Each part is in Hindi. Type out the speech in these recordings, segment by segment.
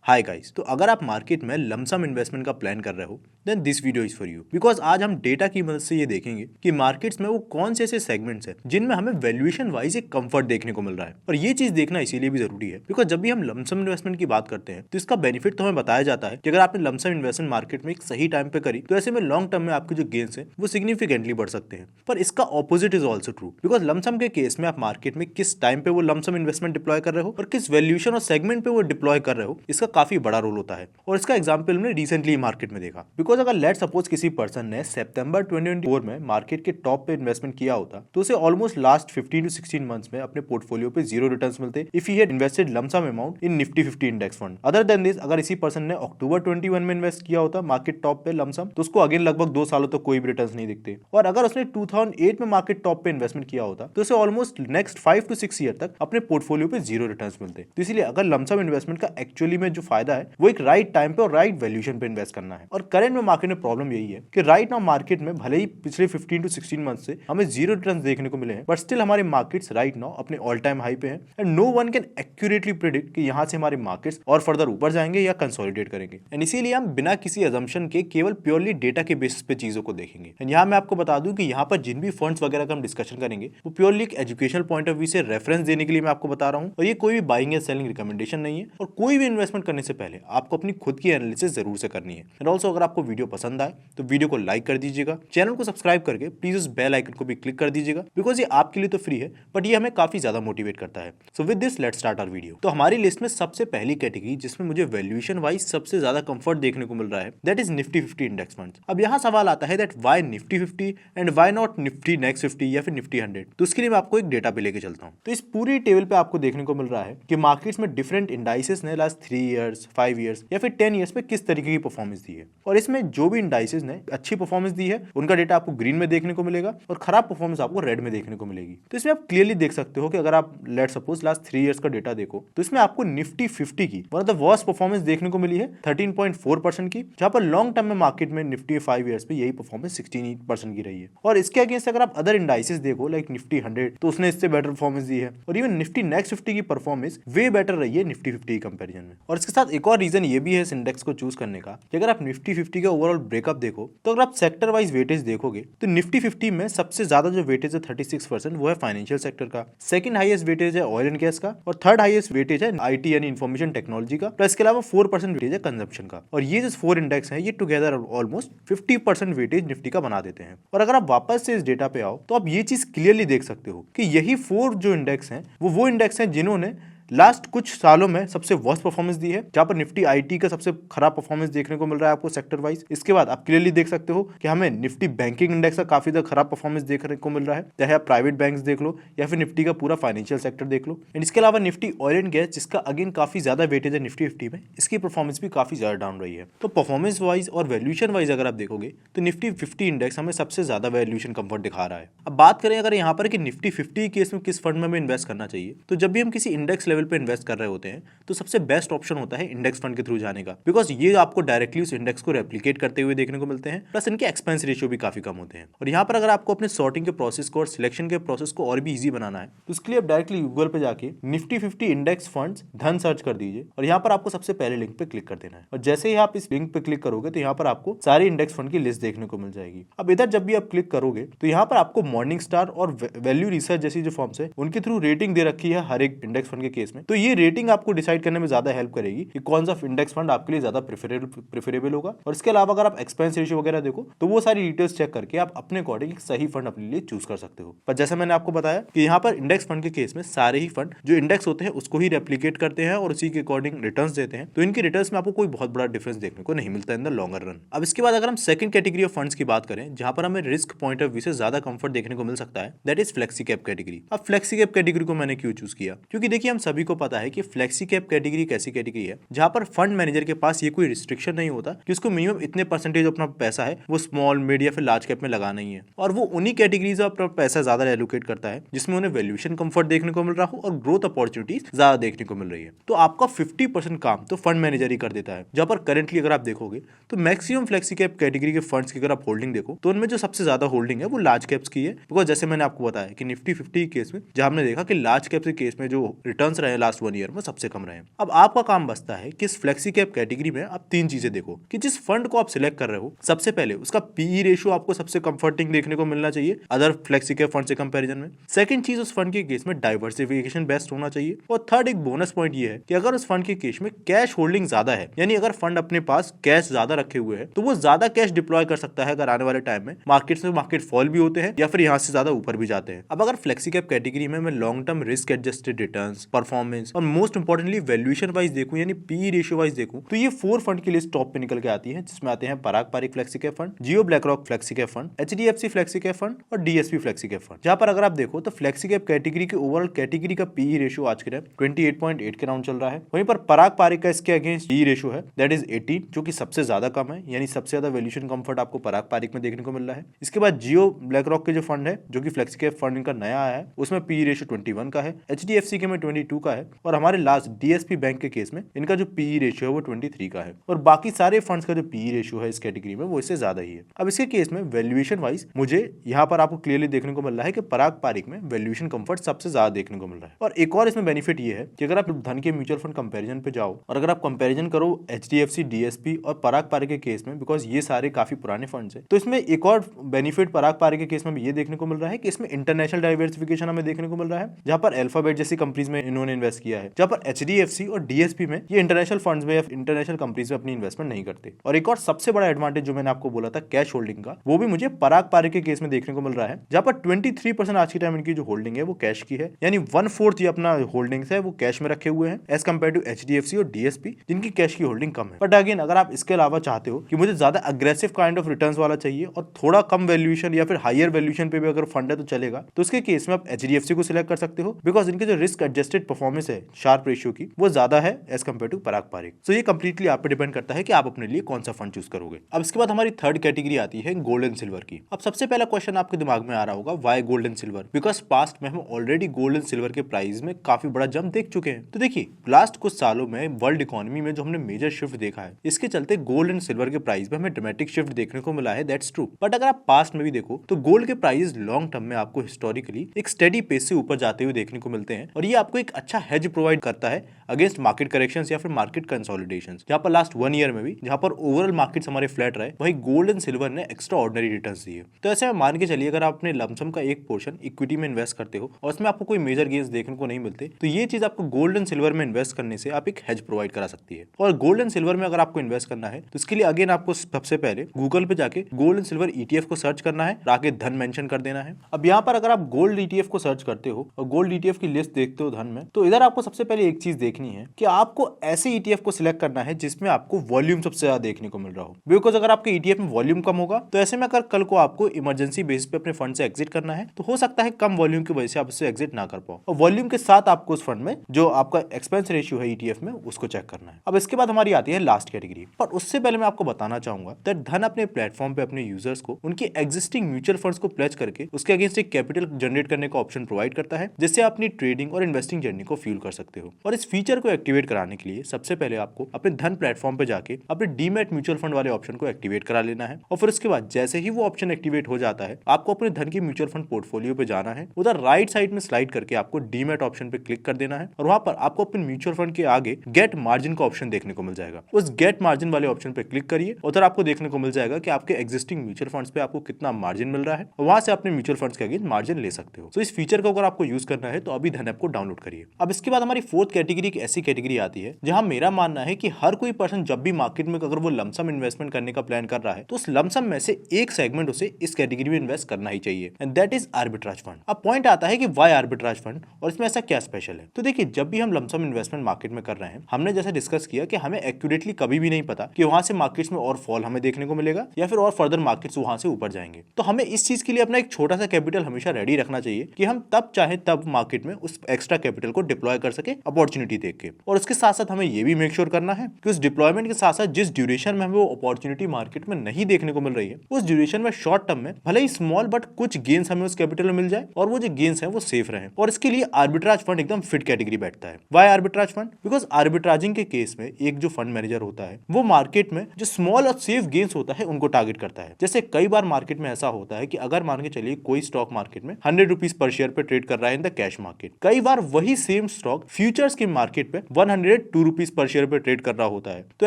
हाय गाइस, तो अगर आप मार्केट में लमसम इन्वेस्टमेंट का प्लान कर रहे हो then this video is for you. Because आज हम डेटा की मदद से ये देखेंगे कि मार्केट्स में वो कौन से ऐसे सेगमेंट्स हैं जिनमें हमें वैल्यूएशन वाइज एक कंफर्ट देखने को मिल रहा है। और ये चीज देखना इसीलिए भी जरूरी है बिकॉज जब भी हम लमसम इन्वेस्टमेंट की बात करते हैं तो इसका बेनिफिट तो हमें बताया जाता है कि अगर आपने लमसम इन्वेस्टमेंट मार्केट में एक सही टाइम पे करी तो ऐसे में लॉन्ग टर्म में आपके जो गेन्स है वो सिग्निफिकेंटली बढ़ सकते हैं। पर इसका opposite is also true because lump sum के केस में आप मार्केट में किस टाइम पे वो लमसम इन्वेस्टमेंट डिप्लॉय कर रहे हो और किस वैल्यूएशन और सेगमेंट पे वो डिप्लॉय कर रहे हो, इसका काफी बड़ा रोल होता है। और इसका एग्जांपल हमने रिसेंटली मार्केट में देखा। बिकॉज अगर लेट सपोज किसी पर्सन ने सितंबर 2024 में मार्केट के टॉप पे इन्वेस्टमेंट किया होता तो उसे ऑलमोस्ट लास्ट 15 टू 16 मंथ्स में अपने पोर्टफोलियो पे जीरो रिटर्न्स मिलते if he had invested lump sum amount in Nifty 50 index fund. Other than this, अगर इसी पर्सन ने अक्टूबर 21 में इन्वेस्ट किया होता मार्केट टॉप पे लमसम तो उसको अगेन लगभग 2 सालों तक कोई भी रिटर्न्स नहीं दिखते। और अगर उसने 2008 में मार्केट टॉप पे इन्वेस्टमेंट किया होता तो उसे ऑलमोस्ट नेक्स्ट 5 टू 6 ईयर तक अपने पोर्टफोलियो पे जीरो रिटर्न्स मिलते। तो इसलिए अगर लमसम इन्वेस्टमेंट का एक्चुअली में जो फायदा है वो एक राइट टाइम पे और राइट वैल्यूएशन पे इन्वेस्ट करना है। और करंट में मार्केट में प्रॉब्लम यही है कि राइट नाउ मार्केट में भले ही पिछले 15 टू 16 मंथ से हमें जीरो रिटर्न्स देखने को मिले हैं बट स्टिल हमारे मार्केट्स राइट नाउ अपने ऑल टाइम हाई पे हैं and no one can accurately predict कि यहां से हमारे मार्केट्स और फर्दर ऊपर जाएंगे या कंसोलिडेट करेंगे। एंड इसीलिए हम बिना किसी अजम्पशन के केवल प्योरली डेटा के बेसिस पे चीजों को देखेंगे। एंड यहाँ मैं आपको बता दूं कि यहाँ पर जिन भी फंड्स वगैरह का हम डिस्कशन करेंगे वो प्योरली एक एजुकेशनल पॉइंट ऑफ व्यू से रेफरेंस देने के लिए मैं आपको बता रहा हूँ और ये कोई भी बाइंग या सेलिंग रिकमेंडेशन नहीं है। और कोई भी इन्वेस्टमेंट करने से पहले आपको अपनी खुद की एनालिसिस जरूर से करनी है। एंड ऑल्सो अगर आपको वीडियो पसंद आए तो वीडियो को लाइक कर दीजिएगा, चैनल को सब्सक्राइब करके प्लीज उस बेल आइकन को भी क्लिक कर दीजिएगा बिकॉज ये आपके लिए तो फ्री है बट ये हमें काफी ज्यादा मोटिवेट करता है। So with this let's start our video. तो हमारी लिस्ट में सबसे पहली कैटेगरी जिसमें मुझे वैल्यूएशन वाइज सबसे ज्यादा कंफर्ट देखने को मिल रहा है that is Nifty 50 index funds. अब यहाँ सवाल आता है that why Nifty 50 and why not Nifty next 50 या फिर निफ्टी 100। तो उसके लिए मैं आपको एक डेटा पे लेके चलता हूँ। तो इस पूरी टेबल पे आपको देखने को मिल रहा है कि मार्केट्स में डिफरेंट इंडाइसेस ने लास्ट 3 इयर्स 5 इयर्स या फिर 10 इयर्स में किस तरीके की परफॉर्मेंस दी है। और इसमें जो भी इंडाइसेस ने अच्छी परफॉर्मेंस दी है उनका डेटा आपको ग्रीन में देखने को मिलेगा और खराब परफॉर्मेंस आपको रेड में देखने को मिलेगी। तो इसमें आप क्लियरली देख सकते हो कि अगर आप लेट सपोज लास्ट 3 इयर्स का डेटा देखो तो इसमें आपको निफ्टी 50 की one of the worst performance देखने को मिली है 13.4% की, जहां पर लॉन्ग टर्म में मार्केट में निफ्टी 5 इयर्स पे यही परफॉर्मेंस 16% की रही है। और इसके अगेंस्ट अगर आप अदर इंडाइसेस देखो लाइक निफ्टी 100 तो उसने इससे बेटर परफॉर्मेंस दी है और इवन निफ्टी नेक्स्ट 50 की परफॉर्मेंस वे बेटर रही है निफ्टी 50 की कंपैरिजन में। और इसके साथ एक और रीजन ये भी है इस इंडेक्स को चूज करने का कि अगर आप निफ्टी 50 का ओवरऑल ब्रेकअप देखो तो अगर आप सेक्टर वाइज वेटेज देखोगे तो निफ्टी 50 में सबसे ज्यादा जो वेटेज है 36% वो है फाइनेंशियल सेक्टर का, सेकंड हाईएस्ट वेटेज है ऑयल एंड गैस का और थर्ड हाईएस्ट वेटेज है आईटी यानी इंफॉर्मेशन टेक्नोलॉजी का। प्लस इसके अलावा 4% वेटेज है कंजम्पशन का। और ये जो 4 इंडेक्स हैं ये टुगेदर ऑलमोस्ट 50% वेटेज निफ्टी का बना देते हैं। और अगर आप वापस से इस डेटा पे आओ तो आप ये चीज क्लियरली देख सकते हो कि यही 4 जो इंडेक्स हैं वो इंडेक्स हैं जिन्होंने लास्ट कुछ सालों में सबसे वर्स्ट परफॉर्मेंस दी है, जहां पर निफ्टी आईटी का सबसे खराब परफॉर्मेंस देखने को मिल रहा है आपको सेक्टर वाइज। इसके बाद आप क्लियरली देख सकते हो कि हमें निफ्टी बैंकिंग इंडेक्स का काफी ज्यादा खराब परफॉर्मेंस देखने को मिल रहा है, चाहे आप प्राइवेट बैंक्स देख लो या फिर निफ्टी का पूरा फाइनेंशियल सेक्टर देख लो। एंड इसके अलावा निफ्टी ऑयल एंड गैस जिसका अगेन काफी ज्यादा वेटेज है निफ्टी 50 में, इसकी परफॉर्मेंस भी काफी ज्यादा डाउन रही है। तो परफॉर्मेंस वाइज और वैल्यूएशन वाइज अगर आप देखोगे तो निफ्टी 50 इंडेक्स हमें सबसे ज्यादा वैल्यूएशन कंफर्ट दिखा रहा है। अब बात करें अगर यहाँ पर कि निफ्टी 50 केस में किस फंड में हमें इन्वेस्ट करना चाहिए, तो जब भी हम किसी इंडेक्स लेवल पे इन्वेस्ट कर रहे होते हैं तो सबसे बेस्ट ऑप्शन होता है इंडेक्स फंड के थ्रू जाने का बिकॉज ये आपको डायरेक्टली उस इंडेक्स को रेप्लिकेट करते हुए देखने को मिलते हैं, प्लस इनके एक्सपेंस रेशियो भी काफी कम होते हैं। और यहाँ पर अगर आपको अपने सॉर्टिंग के प्रोसेस को और सिलेक्शन के प्रोसेस को और भी इजी बनाना है तो उसके लिए आप डायरेक्टली गूगल पे जाके निफ्टी 50 इंडेक्स फंड्स धन सर्च कर दीजिए और यहाँ पर आपको सबसे पहले लिंक पे क्लिक कर देना है। और जैसे ही आप इस लिंक पे क्लिक करोगे तो यहाँ पर आपको सारे इंडेक्स फंड की लिस्ट देखने को मिल जाएगी। अब इधर जब भी आप क्लिक करोगे तो यहाँ पर आपको मॉर्निंग स्टार और वैल्यू रिसर्च जैसी जो फॉर्म्स है उनके थ्रू रेटिंग दे रखी है हर एक इंडेक्स फंड के केस में। तो ये रेटिंग आपको डिसाइड करने में ज्यादा हेल्प करेगी कि कौन सा इंडेक्स फंड आपके लिए ज्यादा प्रेफरेबल होगा। और इसके अलावा अगर आप एक्सपेंस रेशियो वगैरह देखो तो वो सारी डिटेल्स चेक करके आप अपने अकॉर्डिंग एक सही फंड अपने लिए चूज कर सकते हो। पर जैसे मैंने आपको बताया कि यहाँ पर इंडेक्स फंड के केस में सारे ही फंड जो इंडेक्स होते हैं उसको ही रेप्लिकेट करते हैं और उसी के अकॉर्डिंग रिटर्न्स देते हैं, तो इनके रिटर्न्स में आपको कोई बहुत बड़ा डिफरेंस देखने को नहीं मिलता इन द लॉन्गर रन। अब इसके बाद अगर हम सेकंड कैटेगरी ऑफ फंड्स की बात करें जहां पर हमें रिस्क पॉइंट ऑफ व्यू से ज्यादा कंफर्ट देखने को मिल सकता है that is flexi cap category. अब फ्लेक्सी कैप कैटेगरी को मैंने क्यों चूज किया, क्योंकि देखिए हम सभी को पता है कि फ्लेक्सी कैप कैटेगरी एक ऐसी कैटेगरी है जहां पर फंड मैनेजर के पास ये कोई रिस्ट्रिक्शन नहीं होता कि उसको मिनिमम इतने परसेंटेज अपना पैसा है वो स्मॉल मिड या फिर लार्ज कैप में लगाना ही है। और वो उन्हीं कैटेगरीज में अपना पैसा ज्यादा एलोकेट करता है जिसमें उन्हें वैल्यूएशन कंफर्ट देखने को मिल रहा हो और ग्रोथ अपॉर्चुनिटीज ज्यादा देखने को मिल रही है। तो आपका 50% काम तो फंड मैनेजर ही कर देता है। जहां पर करंटली अगर आप देखोगे तो मैक्सिमम फ्लेक्सी कैप कैटेगरी के फंड्स की अगर आप होल्डिंग देखो तो उनमें जो सबसे ज्यादा होल्डिंग है वो लार्ज कैप्स की है। बिकॉज जैसे मैंने आपको बताया कि निफ्टी 50 केस में जहां हमने देखा कि लार्ज कैप्स के केस में जो रिटर्न्स रहे हैं लास्ट 1 ईयर में सबसे कम रहे हैं। अब आपका काम बचता है कि इस फ्लेक्सी कैप कैटेगरी में आप 3 चीजें देखो कि जिस फंड को आप सिलेक्ट कर रहे हो, सबसे पहले उसका पीई रेशियो आपको सबसे कंफर्टिंग देखने को मिलना चाहिए अदर फ्लेक्सी कैप फंड से कंपैरिजन में। सेकंड चीज, उस फंड के केस में डाइवर्सिफिकेशन बेस्ट होना चाहिए। और थर्ड एक बोनस पॉइंट ये है कि अगर उस फंड के केस में कैश होल्डिंग ज्यादा है, यानी अगर फंड अपने पास कैश ज्यादा रखे हुए है तो वो ज्यादा कैश डिप्लॉय कर सकता है अगर आने वाले टाइम में मार्केट फॉल भी होते हैं या फिर यहाँ से ज्यादा ऊपर भी जाते हैं। अब अगर फ्लेक्सी कैप कैटेगरी में मैं long term risk adjusted returns, performance और मोस्ट इंपोर्टेंटली वैल्यूएशन वाइज देखूं यानी पी रेशियो वाइज देखूं तो ये 4 फंड की लिस्ट टॉप पे निकल के आती है, जिसमें आते हैं Parag Parikh flexi cap fund, Jio BlackRock flexi cap fund, HDFC flexi cap fund और डीएसपी फ्लेक्सी कैप फंड। जहां पर अगर आप देखो तो फ्लेक्सी कैप कैटेगरी के ओवरऑल कैटेगरी का पी रेशियो आज के टाइम 28.8 के राउंड चल रहा है। वहीं पर पराग पारिक का इसके अगेंस्ट पी रेशियो है दैट इज 18, जो कि सबसे ज्यादा कम है, यानी सबसे ज्यादा वैल्यूएशन कंफर्ट आपको पराग पारिक में देखने को मिल रहा है। इसके बाद जियो ब्लैकरॉक के जो फंड है, जो कि फ्लेक्सी कैप फंड इनका नया आया है, उसमें पी रेशियो 21 का है, एचडीएफसी के में 22 का है और हमारे लास्ट डीएसपी बैंक के केस में इनका जो पी रेशियो है वो 23 का है। और बाकी सारे फंड्स का जो पी रेशियो है इस कैटेगरी में वो इससे ज्यादा ही है। अब इसके केस में वैल्यूएशन वाइज मुझे यहाँ पर आपको क्लियरली देखने को मिल रहा है कि पराग पारिक में वैल्यूएशन कंफर्ट सबसे ज्यादा देखने को मिल रहा है। और एक और इसमें बेनिफिट ये है कि अगर आप धन के म्यूचुअल फंड कंपैरिजन पे जाओ और अगर आप कंपैरिजन करो एचडीएफसी, डीएसपी और पराग पारिक के केस में, बिकॉज ये सारे काफी पुराने फंड्स हैं, तो इसमें एक और बेनिफिट पराग पारिक के केस में ये देखने को मिल रहा है कि इसमें इंटरनेशनल डाइवर्सिफिकेशन हमें देखने को मिल रहा है, जहां पर अल्फाबेट जैसी कंपनीज में इन्होंने इन्वेस्ट किया है, जहां पर एचडीएफसी और डीएसपी में ये इंटरनेशनल फंड्स में या इंटरनेशनल कंपनीज में अपनी इन्वेस्टमेंट नहीं करते। और एक और सबसे बड़ा एडवांटेज जो मैंने आपको बोला था कैश होल्डिंग का, वो भी मुझे पराग पारिक के केस में देखने को मिल रहा है, जहां पर 23% आज के टाइम इनकी जो होल्डिंग है वो कैश की है, यानी 1/4 ये अपना होल्डिंग्स है वो कैश में रखे हुए हैं एज कम्पेयर टू एचडीएफसी और डीएसपी जिनकी कैश की होल्डिंग कम है। बट अगेन अगर आप इसके अलावा चाहते हो कि मुझे ज्यादा अग्रेसिव काइंड ऑफ रिटर्न्स वाला चाहिए और थोड़ा कम वैल्यूएशन या फिर हायर वैल्यूएशन पे भी अगर फंड है तो चलेगा, तो उसके केस में आप एचडीएफसी को सिलेक्ट कर सकते हो, बिकॉज इनके जो रिस्क एडजस्टेड परफॉर्मेंस है शार्प रेशियो की वो ज्यादा है एज कम्पेयर टू पराग पारिक। सो ये कंप्लीटली आप पे डिपेंड करता है कि आप अपने लिए कौन सा फंड चूज करोगे। अब इसके बाद हमारी थर्ड कैटेगरी आती है गोल्ड एंड सिल्वर की। अब सबसे पहला क्वेश्चन आपके दिमाग में आ रहा होगा why gold and silver, because past में हम ऑलरेडी गोल्ड एंड सिल्वर के प्राइस में काफी बड़ा जंप देख चुके हैं। तो देखिए लास्ट कुछ सालों में वर्ल्ड इकोनॉमी में जो हमने मेजर शिफ्ट देखा है, इसके चलते गोल्ड एंड सिल्वर के प्राइस में हमें ड्रामेटिक शिफ्ट देखने को मिला है, दैट्स ट्रू। बट अगर आप पास्ट में भी देखो तो गोल्ड के प्राइस लॉन्ग टर्म में आपको हिस्टोरिकली एक स्टेडी पेस से ऊपर जाते हुए देखने को मिलते हैं और ये आपको एक अच्छा हेज प्रोवाइड करता है अगेंस्ट मार्केट करेक्शंस या फिर मार्केट कंसोलिडेशंस। जहां पर लास्ट 1 ईयर में भी जहां पर ओवरऑल मार्केट्स हमारे फ्लैट रहे, वहीं गोल्ड एंड सिल्वर ने एक्स्ट्रा ऑर्डिनरी रिटर्न्स दिए। तो ऐसे में मान के चलिए अगर आप अपने लमसम का एक पोर्शन इक्विटी में इन्वेस्ट करते हो और उसमें आपको कोई मेजर गेन्स देखने को नहीं मिलते, तो ये चीज आपको गोल्ड एंड सिल्वर में इन्वेस्ट करने से आप एक हेज प्रोवाइड करा सकती है। और गोल्ड एंड सिल्वर में अगर आपको इन्वेस्ट करना है तो इसके लिए अगेन आपको सबसे पहले गूगल पे जाके गोल्ड एंड सिल्वर ईटीएफ को सर्च करना है, आगे धन मेंशन कर देना है। अब यहाँ पर अगर आप गोल्ड ईटीएफ को सर्च करते हो और गोल्ड ईटीएफ की लिस्ट देखते हो धन में, तो इधर आपको सबसे पहले एक चीज देखनी है कि आपको ऐसे ईटीएफ को सिलेक्ट करना है जिसमें आपको वॉल्यूम सबसे ज्यादा देखने को मिल रहा हो, बिकॉज अगर आपके ईटीएफ में वॉल्यूम कम होगा तो ऐसे में अगर कल को आपको इमरजेंसी बेसिस पे अपने फंड से एग्जिट करना है तो हो सकता है कम वॉल्यूम की वजह से आप उससे एग्जिट ना कर पाओ, और वॉल्यूम के साथ आपको उस फंड में जो आपका एक्सपेंस रेशियो है ईटीएफ में उसको चेक करना है। अब इसके बाद हमारी आती है लास्ट कैटेगरी, पर उससे पहले मैं आपको बताना चाहूंगा दैट धन अपने प्लेटफॉर्म पे अपने यूजर्स को उनके एग्जिस्टिंग म्यूचुअल फंड्स को प्लेज करके उसके अगेंस्ट एक कैपिटल जनरेट करने का ऑप्शन प्रोवाइड करता है, जिससे आप अपनी ट्रेडिंग और इन्वेस्टिंग जर्नी को फ्यूल कर सकते हो। और इस फीचर को एक्टिवेट कराने के लिए सबसे पहले आपको अपने धन प्लेटफॉर्म पे जाके अपने डीमैट म्यूचुअल फंड वाले ऑप्शन को एक्टिवेट करा लेना है, और फिर उसके बाद जैसे ही वो ऑप्शन एक्टिवेट हो जाता है आपको अपने धन के म्यूचुअल फंड पोर्टफोलियो पे जाना है, उधर राइट साइड में स्लाइड करके आपको डीमैट ऑप्शन पे क्लिक कर देना है और वहां पर आपको अपने म्यूचुअल फंड के आगे गेट मार्जिन का ऑप्शन देखने को मिल जाएगा। उस गेट मार्जिन वाले ऑप्शन पे क्लिक करिए, उधर आपको देखने को मिल जाएगा कि आपके एग्जिस्टिंग म्यूचुअल फंड्स पे आपको कितना मार्जिन मिल रहा है और वहां से अपने म्यूचुअल फंड्स के अगेंस्ट मार्जिन ले सकते हो। तो इस फीचर को अगर आपको यूज करना है तो अभी धन ऐप को डाउनलोड करिए। अब इसके बाद हमारी फोर्थ कैटेगरी एक ऐसी कैटेगरी आती है जहां मेरा मानना है कि हर कोई पर्सन जब भी मार्केट में अगर वो लमसम इन्वेस्टमेंट करने का प्लान कर रहा है तो उस लमसम में से एक सेगमेंट उसे इस कैटेगरी में इन्वेस्ट करना ही चाहिए, and that is arbitrage fund. अब पॉइंट आता है कि व्हाई आर्बिट्राज फंड और इसमें ऐसा क्या स्पेशल है। तो देखिए जब भी हम लमसम इन्वेस्टमेंट मार्केट में कर रहे हैं, हमने जैसे डिस्कस किया कि हमें एक्यूरेटली कभी भी नहीं पता कि वहां से मार्केट्स में और फॉल हमें देखने को मिलेगा या फिर और फर्दर मार्केट्स वहां से ऊपर जाएंगे। तो हमें इस चीज के लिए अपना एक छोटा सा कैपिटल हमेशा रेडी रखना चाहिए कि हम तब चाहे तब मार्केट में उस एक्स्ट्रा कैपिटल को डिप्लॉय कर सके अपॉर्चुनिटी देख के। और उसके साथ साथ हमें यह भी मेक श्योर करना है कि उस डिप्लॉयमेंट के साथ साथ जिस ड्यूरेशन में हमें वो अपॉर्चुनिटी मार्केट में नहीं देखने को मिल रही है, उस ड्यूरेशन में शॉर्ट टर्म में भले ही स्मॉल बट कुछ गेन्स हमें उस कैपिटल में मिल जाए और वो जो गेन्स है वो सेफ रहे। और इसके लिए आर्बिट्राज फंड एकदम फिट कैटेगरी बैठता है। Why arbitrage fund? बिकॉज आर्बिट्राजिंग के केस में एक जो फंड मैनेजर होता है वो मार्केट में जो स्मॉल और सेफ गेन्स होता है उनको टारगेट करता है। जैसे कई बार मार्केट में ऐसा होता है कि अगर मान के चलिए कोई स्टॉक मार्केट में 100 रुपीज पर शेयर पे ट्रेड कर रहा है इन द कैश मार्केट, कई बार वही सेम स्टॉक फ्यूचर्स के मार्केट पे 102 रुपीज पर शेयर पे ट्रेड कर रहा होता है, तो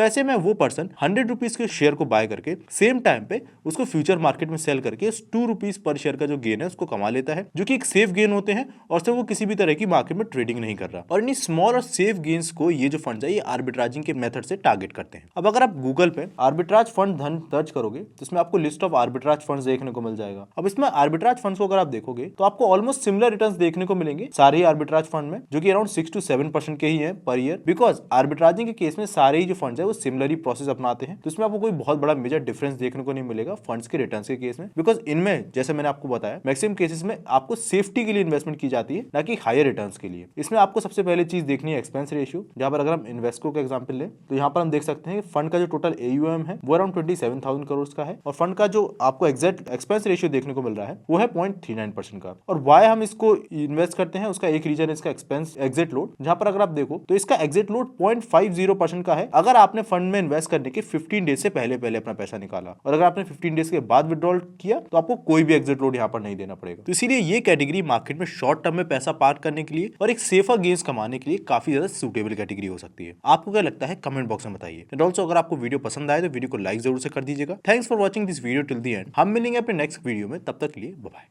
ऐसे में वो पर्सन 100 रुपीज के शेयर को बाय करके सेम टाइम पे उसको फ्यूचर मार्केट में सेल करके 2 रुपीज पर शेयर का जो गेन है उसको कमा लेता है, जो कि एक सेफ गेन होते हैं और से वो किसी भी तरह की मार्केट में ट्रेडिंग नहीं कर रहा। और इन स्मॉल और सेफ गेन्स को ये जो फंड है ये आर्बिट्राजिंग के मेथड से टारगेट करते हैं। अब अगर आप गूगल पे आर्बिट्राज फंड धन सर्च करोगे तो इसमें आपको लिस्ट ऑफ आर्बिट्राज फंड्स देखने को मिल जाएगा। अब इसमें आर्बिट्राज फंड्स को अगर आप देखोगे तो आपको ऑलमोस्ट सिमिलर रिटर्न्स देखने को मिलेंगे सारे ही आर्बिट्राज फंड में, जो कि अराउंड 6 to 7% के ही है पर ईयर, बिकॉज आर्बिट्राजिंग के केस में सारे ही जो फंड्स है वो सिमिलर ही प्रोसेस अपनाते हैं, तो इसमें आपको कोई बहुत बड़ा मेजर डिफरेंस देखने को नहीं मिलेगा फंड्स के रिटर्न्स के केस में, बिकॉज इनमें जैसे मैंने आपको बताया मैक्सिमम केसेस में आपको सेफ्टी के लिए इन्वेस्टमेंट की जाती है ना कि हायर रिटर्न्स के लिए। इसमें आपको सबसे पहले चीज देखनी है एक्सपेंस रेशियो, जहां पर अगर हम इन्वेस्को का एग्जांपल लें तो यहाँ पर हम देख सकते हैं कि फंड का जो टोटल AUM है वो अराउंड 27,000 करोड़ का है और फंड का जो आपको एग्जैक्ट एक्सपेंस रेशियो देखने को मिल रहा है वो है 0.39% का। और वाई हम इसको इन्वेस्ट करते हैं उसका एक रीजन इसका एक्सपेंस एग्जिट लोड, जहां पर अगर आप देखो तो इसका एग्जिट लोड 0.50% का है अगर आपने फंड में इन्वेस्ट करने के 15 डेज से पहले अपना पैसा निकाला, और अगर आपने 15 डेज के बाद विड्रॉल किया तो आपको कोई भी एग्जिट लोड यहाँ पर नहीं देना पड़ेगा। तो इसीलिए ये कैटेगरी मार्केट में शॉर्ट टर्म में पैसा पार्क करने के लिए और एक सेफर गेन्स कमाने के लिए काफी ज्यादा सूटेबल कैटेगरी हो सकती है। आपको क्या लगता है कमेंट बॉक्स में बताइए। एंड ऑल्सो अगर आपको वीडियो पसंद आए तो वीडियो को लाइक जरूर से कर दीजिएगा। Thanks for watching this video till the end. हम मिलेंगे अपने नेक्स्ट वीडियो में, तब तक के लिए bye bye.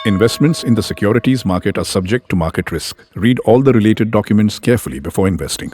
Investments in the securities market are subject to market risk. Read all the related documents carefully before investing.